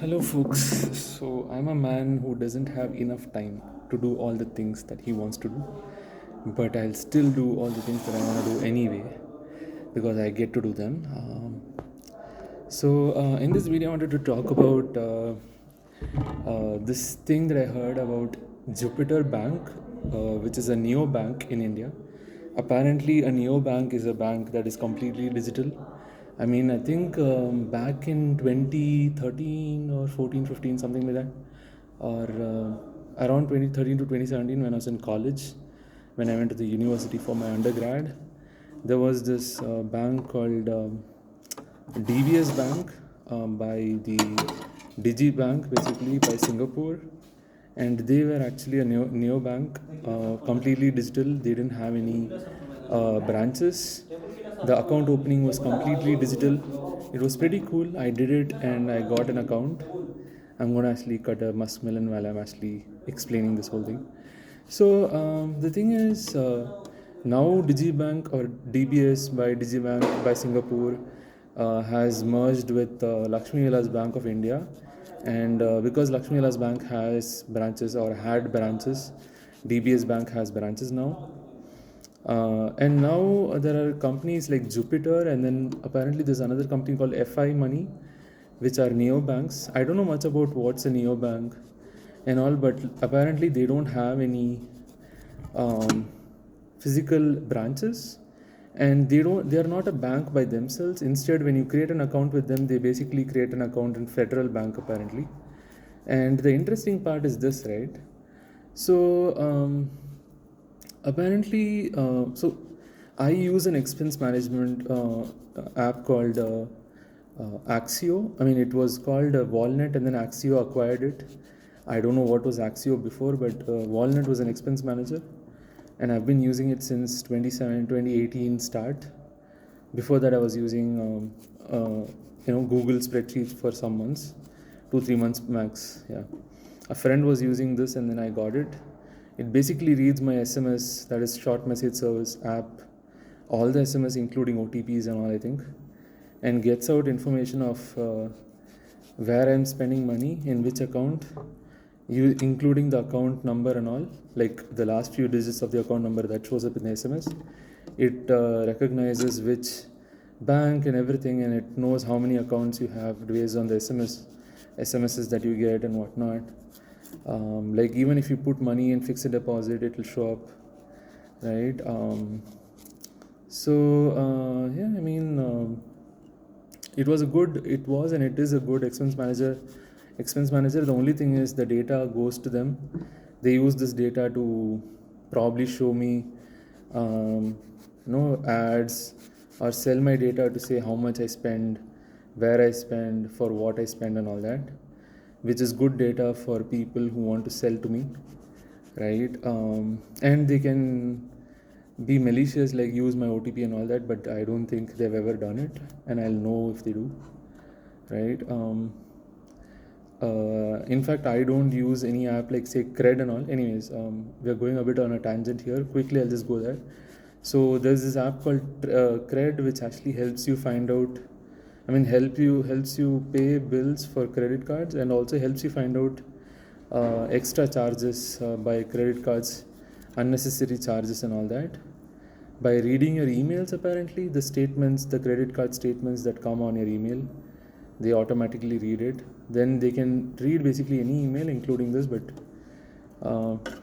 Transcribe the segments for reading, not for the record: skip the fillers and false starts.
Hello, folks. So, I'm a man who doesn't have enough time to do all the things that he wants to do, but I'll still do all the things that I want to do anyway because I get to do them. In this video, I wanted to talk about this thing that I heard about Jupiter Bank, which is a neo bank in India. Apparently, a neo bank is a bank that is completely digital. I mean, I think back in 2013 or 14, 15, something like that, or around 2013 to 2017, when I was in college, when I went to the university for my undergrad, there was this bank called DBS Bank by the Digi Bank, basically by Singapore, and they were actually a neo bank, completely digital. They didn't have any branches. The account opening was completely digital. It was pretty cool. I did it and I got an account. I'm gonna actually cut a muskmelon while I'm actually explaining this whole thing. So the thing is, now Digibank or DBS by Digibank by Singapore has merged with Lakshmi Vilas Bank of India, and because Lakshmi Vilas Bank has branches or had branches, DBS Bank has branches now. And now there are companies like Jupiter, and then apparently there's another company called FI Money, which are neobanks. I don't know much about what's a neobank and all, but apparently they don't have any um, physical branches, and they are not a bank by themselves. Instead, when you create an account with them, they basically create an account in Federal Bank apparently. And the interesting part is this, right? So apparently, I use an expense management app called Axio. I mean, it was called Walnut, and then Axio acquired it. I don't know what was Axio before, but Walnut was an expense manager, and I've been using it since 2018 start. Before that, I was using Google spreadsheets for some months, 2-3 months max. Yeah, a friend was using this, and then I got it. It basically reads my SMS, that is short message service app, all the SMS including OTPs and all, I think, and gets out information of where I'm spending money, in which account, including the account number and all, like the last few digits of the account number that shows up in the SMS. It recognizes which bank and everything, and it knows how many accounts you have based on the SMSs that you get and whatnot. Like even if you put money in fixed deposit, it will show up, right? Yeah, I mean, it was and it is a good expense manager. The only thing is the data goes to them. They use this data to probably show me ads, or sell my data to say how much I spend, where I spend, for what I spend, and all that, which is good data for people who want to sell to me, right? And they can be malicious, like use my OTP and all that, but I don't think they've ever done it, and I'll know if they do, right? In fact, I don't use any app like say Cred and all. Anyways, we're going a bit on a tangent here. Quickly, I'll just go there. So there's this app called Cred, which actually helps you find out. I mean, helps you pay bills for credit cards, and also helps you find out extra charges by credit cards, unnecessary charges, and all that. By reading your emails, apparently the credit card statements that come on your email, they automatically read it. Then they can read basically any email, including this. But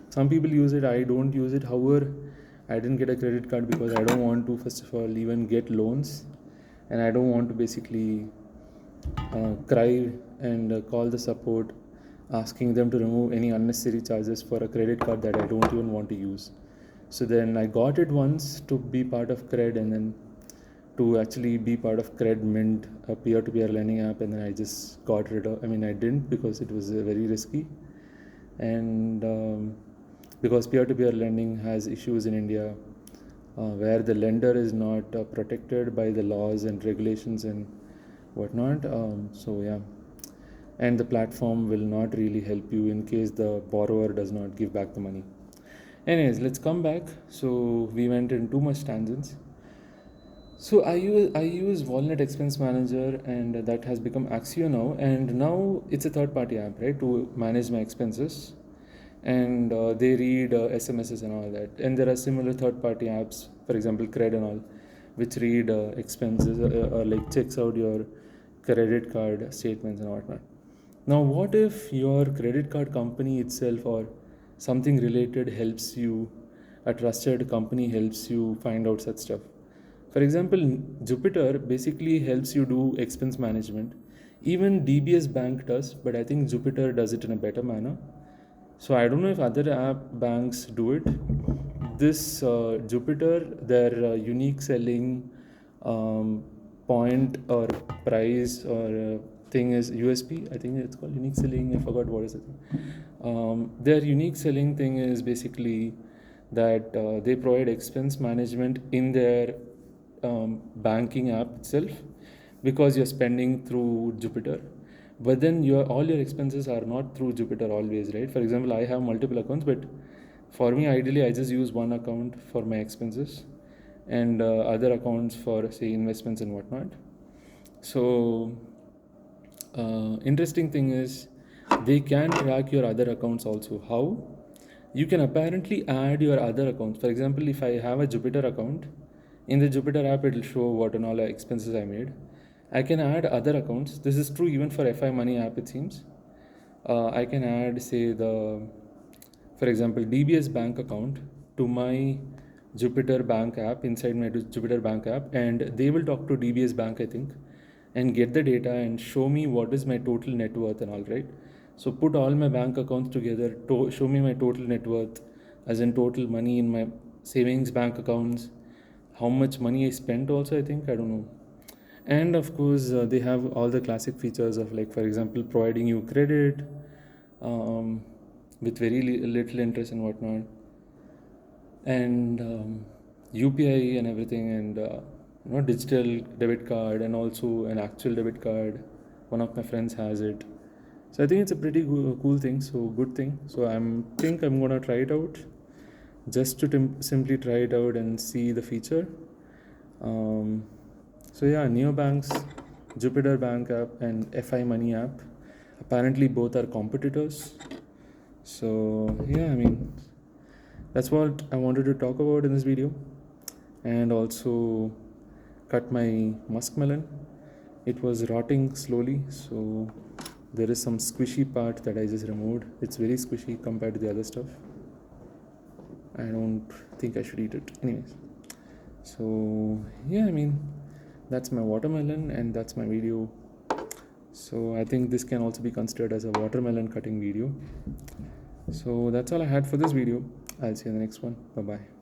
some people use it. I don't use it. However, I didn't get a credit card because I don't want to, first of all, even get loans, and I don't want to basically cry and call the support asking them to remove any unnecessary charges for a credit card that I don't even want to use. So then I got it once to be part of Cred, and then to actually be part of Cred Mint, a peer-to-peer lending app, and then I just got rid of. I mean, I didn't, because it was very risky, and because peer-to-peer lending has issues in India, where the lender is not protected by the laws and regulations and whatnot. So yeah, and the platform will not really help you in case the borrower does not give back the money. Anyways, let's come back. So we went in too much tangents. So I use Walnut Expense Manager, and that has become Axio now. And now it's a third party app, right, to manage my expenses. And they read SMSs and all that. And there are similar third party apps, for example, Cred and all, which read expenses, or like checks out your credit card statements and whatnot. Now, what if your credit card company itself or something related helps you, a trusted company helps you find out such stuff? For example, Jupiter basically helps you do expense management. Even DBS Bank does, but I think Jupiter does it in a better manner. So I don't know if other app banks do it. This Jupiter, their unique selling um, point or price or thing is USP. I think it's called unique selling. I forgot what is it. Their unique selling thing is basically that they provide expense management in their banking app itself, because you're spending through Jupiter. But then all your expenses are not through Jupiter always, right? For example, I have multiple accounts, but for me, ideally, I just use one account for my expenses, and other accounts for, say, investments and whatnot. So interesting thing is, they can track your other accounts also. How? You can apparently add your other accounts. For example, if I have a Jupiter account, in the Jupiter app it will show what and all expenses I made. I can add other accounts. This is true even for FI Money app, it seems. I can add, say, for example, DBS bank account to my Jupiter bank app, inside my Jupiter bank app, and they will talk to DBS bank, I think, and get the data and show me what is my total net worth and all, right? So put all my bank accounts together, show me my total net worth, as in total money in my savings bank accounts, how much money I spent also, I think, I don't know. And of course, they have all the classic features of, like, for example, providing you credit um, with very little interest and whatnot, and UPI and everything, and digital debit card, and also an actual debit card. One of my friends has it, so I think it's a pretty cool thing. So good thing. So I'm gonna try it out, just to simply try it out and see the feature. Um, so yeah, neobanks, Jupiter Bank app, and FI Money app. Apparently, both are competitors. So yeah, I mean, that's what I wanted to talk about in this video, and also cut my muskmelon. It was rotting slowly, so there is some squishy part that I just removed. It's very squishy compared to the other stuff. I don't think I should eat it. Anyways, so yeah, I mean, that's my watermelon, and that's my video. So I think this can also be considered as a watermelon cutting video. So that's all I had for this video. I'll see you in the next one. Bye bye.